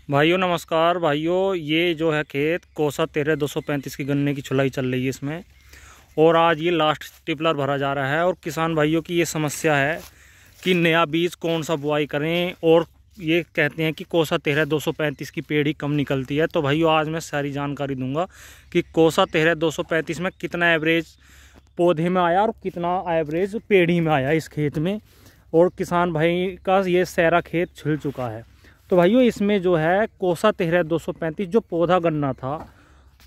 भाइयों नमस्कार। भाइयों ये जो है खेत कोसा 13-235 की गन्ने की छुलाई चल रही है इसमें, और आज ये लास्ट टिपलर भरा जा रहा है। और किसान भाइयों की ये समस्या है कि नया बीज कौन सा बुआई करें, और ये कहते हैं कि कोसा 13-235 की पेड़ ही कम निकलती है। तो भाइयों आज मैं सारी जानकारी दूंगा कि कोसा 13-235 में कितना एवरेज पौधे में आया और कितना एवरेज पेड़ी में आया इस खेत में। और किसान भाई का ये सारा खेत छिल चुका है। तो भाइयों इसमें जो है कोसा 13-235 जो पौधा गन्ना था,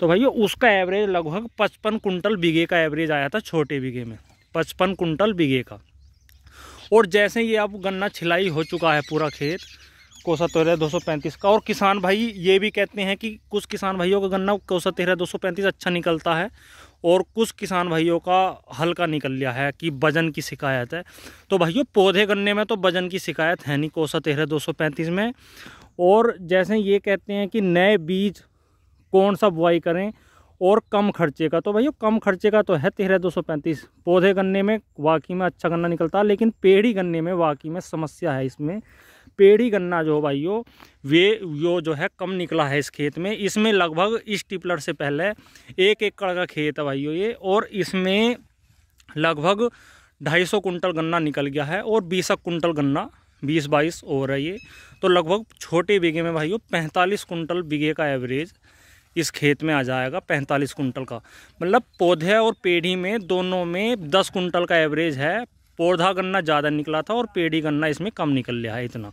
तो भाइयों उसका एवरेज लगभग 55 कुंटल बीघे का एवरेज आया था। छोटे बीघे में 55 कुंटल बीघे का। और जैसे ये अब गन्ना छिलाई हो चुका है पूरा खेत कोसा 13-235 का, और किसान भाई ये भी कहते हैं कि कुछ किसान भाइयों का गन्ना कोसा 13-235 अच्छा निकलता है और कुछ किसान भाइयों का हल्का निकल लिया है कि वजन की शिकायत है। तो भाइयों पौधे गन्ने में तो वजन की शिकायत है नहीं कोसा 13-235 में। और जैसे ये कहते हैं कि नए बीज कौन सा बुआई करें और कम खर्चे का, तो भैया कम खर्चे का तो है 13-235। पौधे गन्ने में वाकई में अच्छा गन्ना निकलता है, लेकिन पेड़ी गन्ने में वाकई में समस्या है। इसमें पेड़ी गन्ना जो भाइयों वो जो है कम निकला है इस खेत में। इसमें लगभग इस टिपलर से पहले 1 एकड़ का खेत है भाइयों ये, और इसमें लगभग 250 कुंटल गन्ना निकल गया है और 20 कुंटल गन्ना 20-22 और है ये। तो लगभग छोटे बीघे में भाइयों 45 कुंटल बीघे का एवरेज इस खेत में आ जाएगा। 45 कुंटल का मतलब पौधे और पेड़ी में दोनों में 10 कुंटल का एवरेज है। पौधा गन्ना ज़्यादा निकला था और पेड़ी गन्ना इसमें कम निकल लिया है इतना।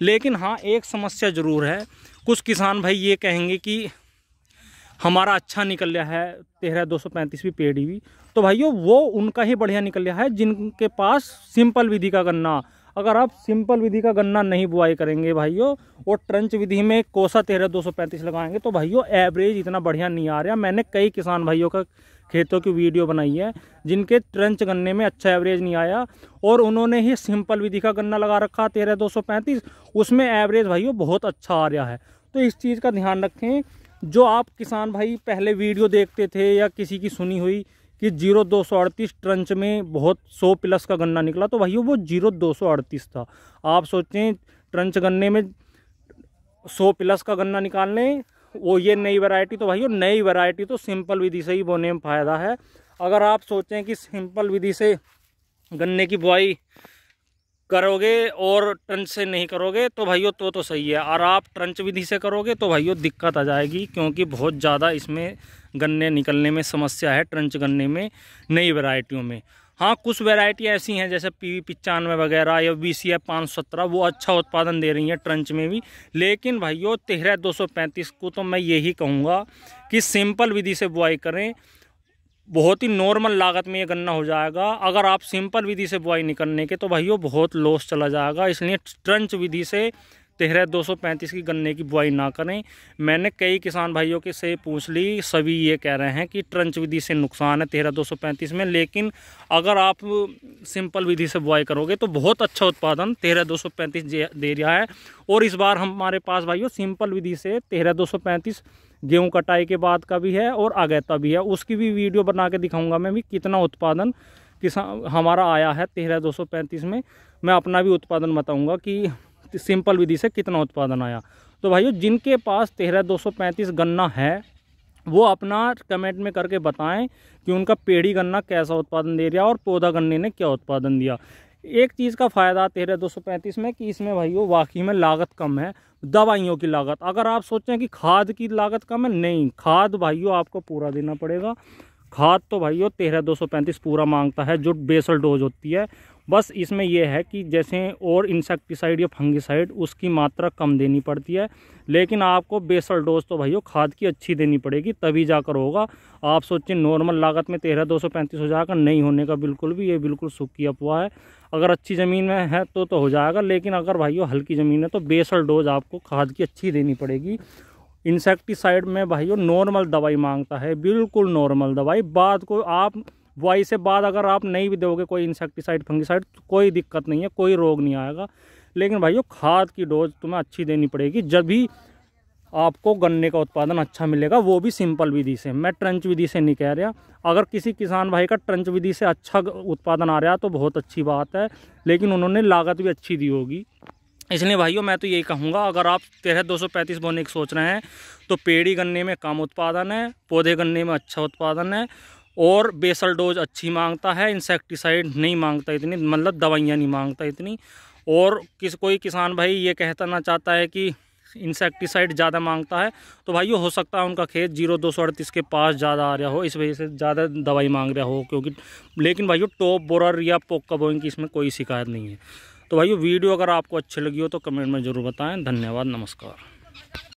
लेकिन हाँ एक समस्या ज़रूर है, कुछ किसान भाई ये कहेंगे कि हमारा अच्छा निकल लिया है 13-235 भी पेड़ी भी, तो भाइयों वो उनका ही बढ़िया निकल लिया है जिनके पास सिंपल विधि का गन्ना। अगर आप सिंपल विधि का गन्ना नहीं बुआई करेंगे भाइयों और ट्रंच विधि में कोसा 13-235 लगाएंगे तो भाइयों एवरेज इतना बढ़िया नहीं आ रहा। मैंने कई किसान भाइयों का खेतों की वीडियो बनाई है जिनके ट्रंच गन्ने में अच्छा एवरेज नहीं आया, और उन्होंने ही सिंपल विधि का गन्ना लगा रखा 13-235, उसमें एवरेज भाइयों बहुत अच्छा आ रहा है। तो इस चीज़ का ध्यान रखें। जो आप किसान भाई पहले वीडियो देखते थे या किसी की सुनी हुई कि 0-238 ट्रंच में बहुत 100+ का गन्ना निकला, तो भाइयों वो 0-238 था। आप सोचें ट्रंच गन्ने में 100+ का गन्ना निकालने वो ये नई वैरायटी, तो भाइयों नई वैरायटी तो सिंपल विधि से ही बोने में फ़ायदा है। अगर आप सोचें कि सिंपल विधि से गन्ने की बुआई करोगे और ट्रंच से नहीं करोगे तो भाइयों तो सही है, और आप ट्रंच विधि से करोगे तो भाइयों दिक्कत आ जाएगी, क्योंकि बहुत ज़्यादा इसमें गन्ने निकलने में समस्या है ट्रंच गन्ने में नई वैरायटियों में। हाँ कुछ वैरायटी ऐसी हैं जैसे PV95 वगैरह या VCF 517 वो अच्छा उत्पादन दे रही हैं ट्रंच में भी। लेकिन भाइयों 13-235 को तो मैं यही कहूँगा कि सिंपल विधि से बुआई करें। बहुत ही नॉर्मल लागत में ये गन्ना हो जाएगा। अगर आप सिंपल विधि से बुआई नहीं करने के तो भाइयों बहुत लॉस चला जाएगा। इसलिए ट्रंच विधि से 13-235 की गन्ने की बुआई ना करें। मैंने कई किसान भाइयों के से पूछ ली, सभी ये कह रहे हैं कि ट्रंच विधि से नुकसान है 13-235 में। लेकिन अगर आप सिंपल विधि से बुआई करोगे तो बहुत अच्छा उत्पादन 13-235 दे रहा है। और इस बार हमारे पास भाइयों सिंपल विधि से 13-235 गेहूं कटाई के बाद का भी है और अगैता भी है, उसकी भी वीडियो बना के दिखाऊंगा मैं भी कितना उत्पादन किसान हमारा आया है 13-235 में। मैं अपना भी उत्पादन बताऊंगा कि सिंपल विधि से कितना उत्पादन आया। तो भाइयों जिनके पास 13-235 गन्ना है वो अपना कमेंट में करके बताएं कि उनका पेड़ी गन्ना कैसा उत्पादन दे रहा और पौधा गन्ने ने क्या उत्पादन दिया। एक चीज़ का फ़ायदा 13-235 में कि इसमें भाइयों वाकई में लागत कम है, दवाइयों की लागत। अगर आप सोचें कि खाद की लागत कम है, नहीं, खाद भाइयों आपको पूरा देना पड़ेगा। खाद तो भाइयों 13-235 पूरा मांगता है जो बेसल डोज होती है। बस इसमें यह है कि जैसे और इंसेक्टिसाइड या फंगिसाइड उसकी मात्रा कम देनी पड़ती है, लेकिन आपको बेसल डोज तो भाइयों खाद की अच्छी देनी पड़ेगी तभी जाकर होगा। आप सोचें नॉर्मल लागत में 13-235 हो जाएगा, नहीं होने का बिल्कुल भी, ये बिल्कुल सूखी अफवाह है। अगर अच्छी ज़मीन में है तो हो जाएगा, लेकिन अगर भाइयों हल्की ज़मीन है तो बेसल डोज आपको खाद की अच्छी देनी पड़ेगी। इंसेक्टिसाइड में भाइयों नॉर्मल दवाई मांगता है, बिल्कुल नॉर्मल दवाई। बाद को आप बुआई से बाद अगर आप नहीं भी दोगे कोई इंसेक्टिसाइड फंगिसाइड तो कोई दिक्कत नहीं है, कोई रोग नहीं आएगा। लेकिन भाइयों खाद की डोज तुम्हें अच्छी देनी पड़ेगी, जब भी आपको गन्ने का उत्पादन अच्छा मिलेगा, वो भी सिंपल विधि से। मैं ट्रंच विधि से नहीं कह रहा। अगर किसी किसान भाई का ट्रंच विधि से अच्छा उत्पादन आ रहा है तो बहुत अच्छी बात है, लेकिन उन्होंने लागत भी अच्छी दी होगी। इसलिए भाइयों मैं तो यही कहूँगा, अगर आप 13235 बोने की सोच रहे हैं तो पेड़ी गन्ने में कम उत्पादन है, पौधे गन्ने में अच्छा उत्पादन है, और बेसल डोज अच्छी मांगता है, इंसेक्टिसाइड नहीं मांगता इतनी, मतलब दवाइयाँ नहीं मांगता इतनी। और कोई किसान भाई ये कहता ना चाहता है कि इंसेक्टिसाइड ज़्यादा मांगता है, तो भाइयों हो सकता है उनका खेत 0238 के पास ज़्यादा आ रहा हो, इस वजह से ज़्यादा दवाई मांग रहा हो, क्योंकि लेकिन भाइयों टॉप बोरर या पोका बोइंग की इसमें कोई शिकायत नहीं है। तो भाइयों वीडियो अगर आपको अच्छी लगी हो तो कमेंट में ज़रूर बताएं। धन्यवाद, नमस्कार।